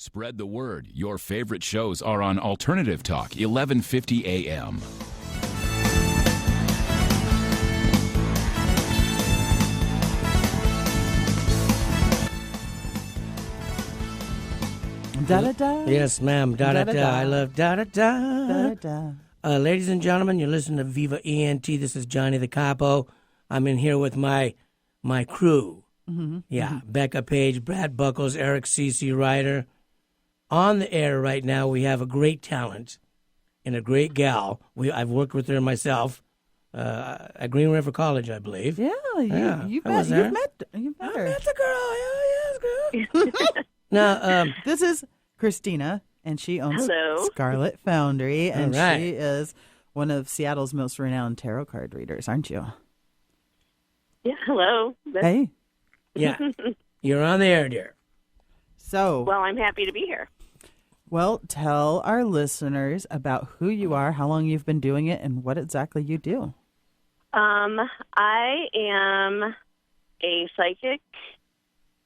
Spread the word. Your favorite shows are on Alternative Talk, 1150 AM. Da-da-da. Yes, ma'am. Da-da-da. Da-da-da. I love da-da-da. Da-da-da. Ladies and gentlemen, you're listening to Viva ENT. This is Johnny the Capo. I'm in here with my crew. Mm-hmm. Yeah, Becka Page, Brad Buckles, Eric C.C. Ryder. On the air right now, we have a great talent and a great gal. I've worked with her myself at Green River College, I believe. Yeah, you've met there. her. I met the girl. Yes, girl. Now, This is Christina, and she owns Hello. Scarlet Foundry, and All right. she is one of Seattle's most renowned tarot card readers, aren't you? Yeah, hello. Hey. yeah, you're on the air, dear. So, Well, I'm happy to be here. well, tell our listeners about who you are, how long you've been doing it, and what exactly you do. I am a psychic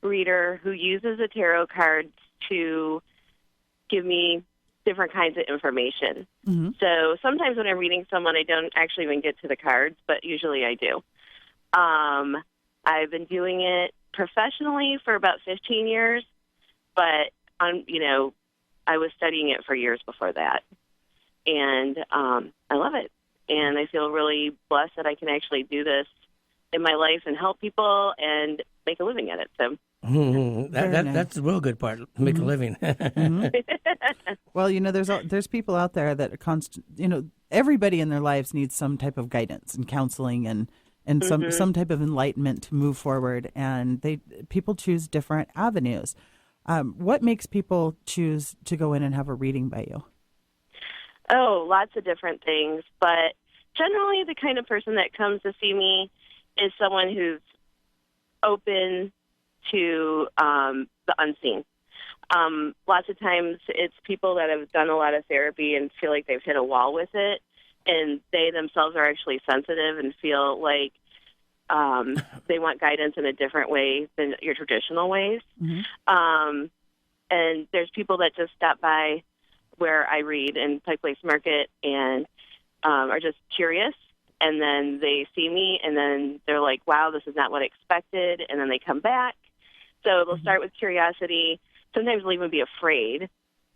reader who uses the tarot cards to give me different kinds of information. Mm-hmm. So sometimes when I'm reading someone, I don't actually even get to the cards, but usually I do. I've been doing it professionally for about 15 years, but I was studying it for years before that, and I love it. And I feel really blessed that I can actually do this in my life and help people and make a living at it. So Nice. That's the real good part. Make a living. Well, there's people out there that are everybody in their lives needs some type of guidance and counseling and some type of enlightenment to move forward, and people choose different avenues. What makes people choose to go in and have a reading by you? Oh, lots of different things. But generally, the kind of person that comes to see me is someone who's open to the unseen. Lots of times, it's people that have done a lot of therapy and feel like they've hit a wall with it, and they themselves are actually sensitive and feel like they want guidance in a different way than your traditional ways. Mm-hmm. And there's people that just stop by where I read in Pike Place Market and are just curious, and then they see me, and then they're like, wow, this is not what I expected, and then they come back. So they'll start with curiosity. Sometimes they'll even be afraid,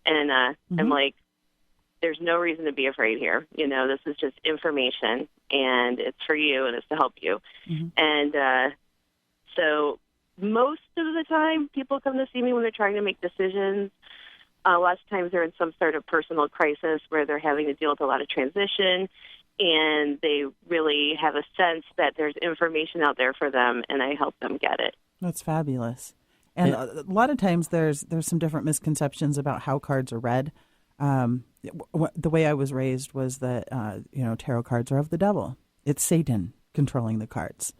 and I'm like, there's no reason to be afraid here. This is just information, and it's for you, and it's to help you. Mm-hmm. And so most of the time, people come to see me when they're trying to make decisions. Lots of times they're in some sort of personal crisis where they're having to deal with a lot of transition, and they really have a sense that there's information out there for them, and I help them get it. That's fabulous. And a lot of times there's some different misconceptions about how cards are read. The way I was raised was that, tarot cards are of the devil. It's Satan controlling the cards.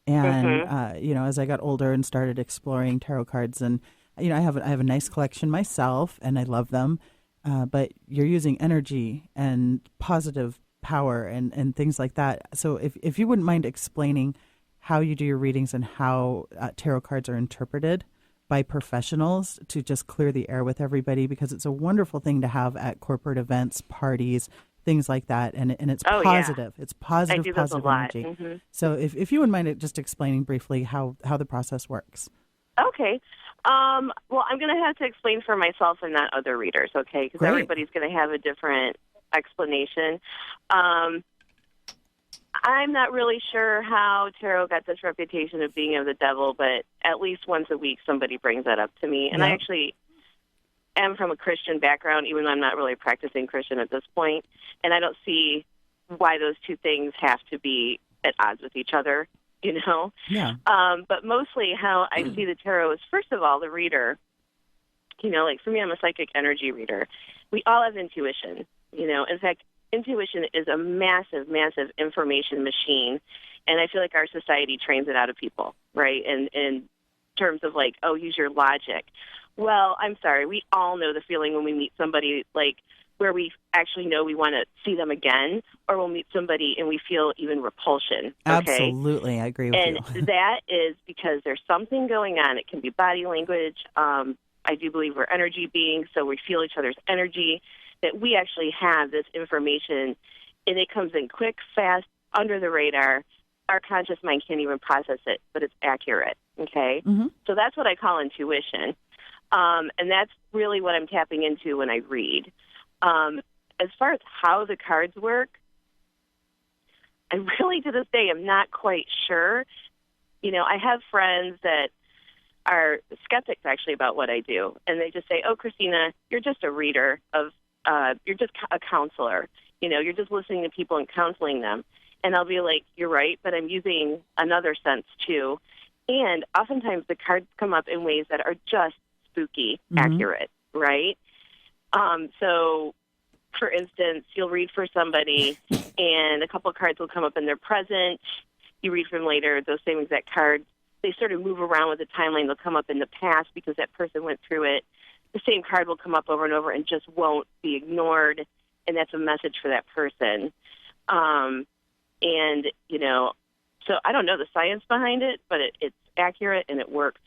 And, as I got older and started exploring tarot cards, and, I have a nice collection myself, and I love them. But you're using energy and positive power and things like that. So if you wouldn't mind explaining how you do your readings and how tarot cards are interpreted by professionals to just clear the air with everybody, because it's a wonderful thing to have at corporate events, parties, things like that, and it's positive. Yeah. It's positive, I do this positive a lot. energy. Mm-hmm. So if you wouldn't mind just explaining briefly how the process works. Okay. Well, I'm going to have to explain for myself and not other readers, okay? Because everybody's going to have a different explanation. I'm not really sure how tarot got this reputation of being of the devil, but at least once a week somebody brings that up to me. And I actually am from a Christian background, even though I'm not really practicing Christian at this point, and I don't see why those two things have to be at odds with each other, Yeah. But mostly how I see the tarot is, first of all, the reader. Like for me, I'm a psychic energy reader. We all have intuition, In fact, intuition is a massive, massive information machine, and I feel like our society trains it out of people, right? And in terms of like, oh, use your logic. Well, I'm sorry. We all know the feeling when we meet somebody, like where we actually know we want to see them again, or we'll meet somebody and we feel even repulsion. Okay? Absolutely, I agree with you. And that is because there's something going on. It can be body language. I do believe we're energy beings, so we feel each other's energy, that we actually have this information, and it comes in quick, fast, under the radar. Our conscious mind can't even process it, but it's accurate, okay? Mm-hmm. So that's what I call intuition, and that's really what I'm tapping into when I read. As far as how the cards work, I really, to this day, am not quite sure. You know, I have friends that are skeptics, actually, about what I do, and they just say, oh, Christina, you're just a reader you're just a counselor. You know, you're just listening to people and counseling them. And I'll be like, you're right, but I'm using another sense, too. And oftentimes the cards come up in ways that are just spooky accurate, right? So, for instance, you'll read for somebody, and a couple of cards will come up in their present. You read from later, those same exact cards. They sort of move around with the timeline. They'll come up in the past because that person went through it. The same card will come up over and over and just won't be ignored, and that's a message for that person. And, you know, so I don't know the science behind it, but it's accurate and it works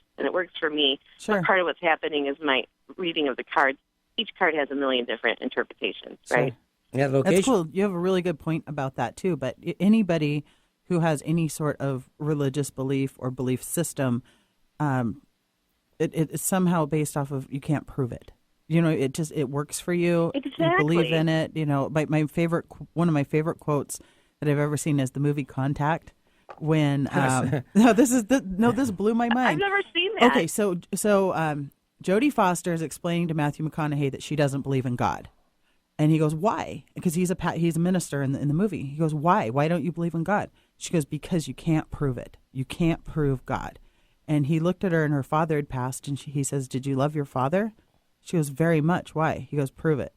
for me. Sure. But part of what's happening is my reading of the cards. Each card has a million different interpretations, right? Yeah, location. That's cool. You have a really good point about that, too. But anybody who has any sort of religious belief or belief system, it is somehow based off of, you can't prove it. You know, it works for you. Exactly. You believe in it. You know, one of my favorite quotes that I've ever seen is the movie Contact. When this blew my mind. I've never seen that. Okay, so Jodie Foster is explaining to Matthew McConaughey that she doesn't believe in God, and he goes, "Why?" Because he's a minister in the movie. He goes, "Why? Why don't you believe in God?" She goes, "Because you can't prove it. You can't prove God." And he looked at her, and her father had passed, and he says, "Did you love your father?" She goes, "Very much." "Why?" He goes, "Prove it."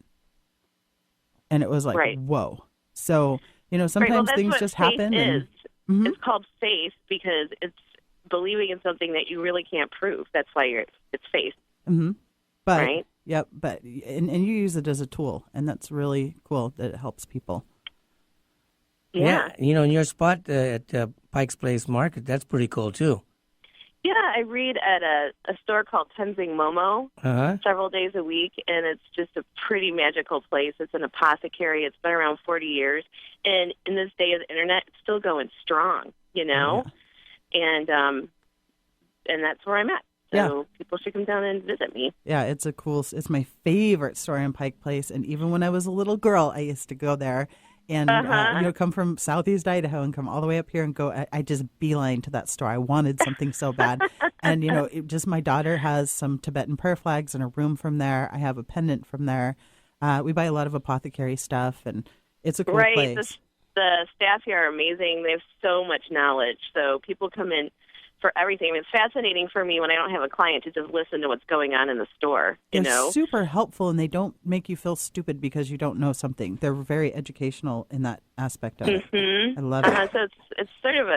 And it was like, right. Whoa. So, you know, sometimes things just happen. It's called faith because it's believing in something that you really can't prove. That's why it's faith. Mm-hmm. But, right? Yep. But and you use it as a tool, and that's really cool that it helps people. Yeah. You know, in your spot at Pike's Place Market, that's pretty cool too. Yeah, I read at a store called Tenzing Momo several days a week, and it's just a pretty magical place. It's an apothecary. It's been around 40 years, and in this day of the internet, it's still going strong, you know? Yeah. And that's where I'm at. So people should come down and visit me. Yeah, it's my favorite store in Pike Place, and even when I was a little girl, I used to go there. And, come from Southeast Idaho and come all the way up here and go, I just beeline to that store. I wanted something so bad. And, my daughter has some Tibetan prayer flags in a room from there. I have a pendant from there. We buy a lot of apothecary stuff, and it's a cool place. The staff here are amazing. They have so much knowledge. So people come in for everything. It's fascinating for me when I don't have a client to just listen to what's going on in the store. They're super helpful, and they don't make you feel stupid because you don't know something. They're very educational in that aspect of it. I love it. So it's sort of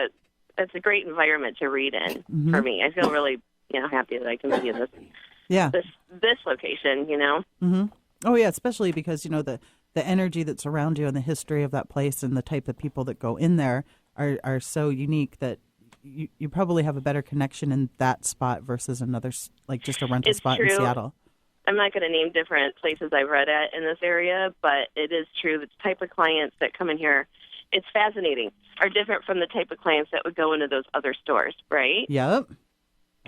it's a great environment to read in for me. I feel really happy that I can be in this location. Mm-hmm. Oh yeah, especially because the energy that's around you and the history of that place and the type of people that go in there are so unique that you probably have a better connection in that spot versus another, like just a rental spot in Seattle. I'm not going to name different places I've read at in this area, but it is true that the type of clients that come in here, it's fascinating, are different from the type of clients that would go into those other stores, right? Yep,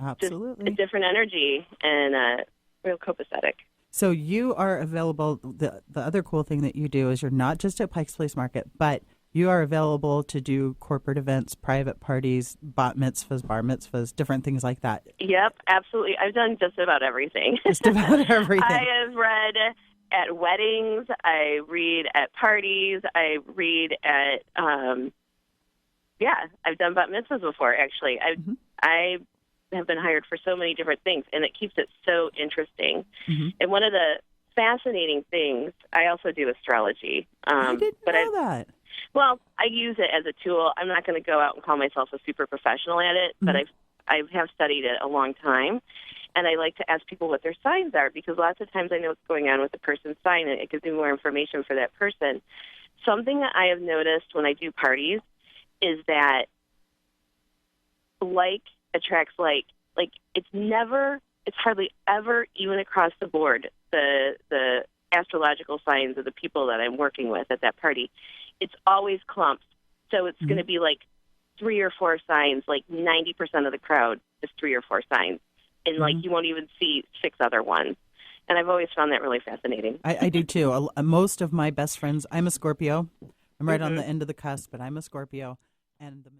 absolutely. Just a different energy and real copacetic. So you are available. The other cool thing that you do is you're not just at Pike's Place Market, but you are available to do corporate events, private parties, bat mitzvahs, bar mitzvahs, different things like that. Yep, absolutely. I've done just about everything. Just about everything. I have read at weddings. I read at parties. I read at, I've done bat mitzvahs before, actually. I have been hired for so many different things, and it keeps it so interesting. Mm-hmm. And one of the fascinating things, I also do astrology. I didn't know that. Well, I use it as a tool. I'm not going to go out and call myself a super professional at it, but I have studied it a long time, and I like to ask people what their signs are because lots of times I know what's going on with the person's sign, and it gives me more information for that person. Something that I have noticed when I do parties is that like attracts like. Like, it's never it's hardly ever, even across the board, the astrological signs of the people that I'm working with at that party. It's always clumps. So it's going to be like 3 or 4 signs, like 90% of the crowd is 3 or 4 signs. And like you won't even see 6 other ones. And I've always found that really fascinating. I do too. Most of my best friends, I'm a Scorpio. I'm right on the end of the cusp, but I'm a Scorpio. And the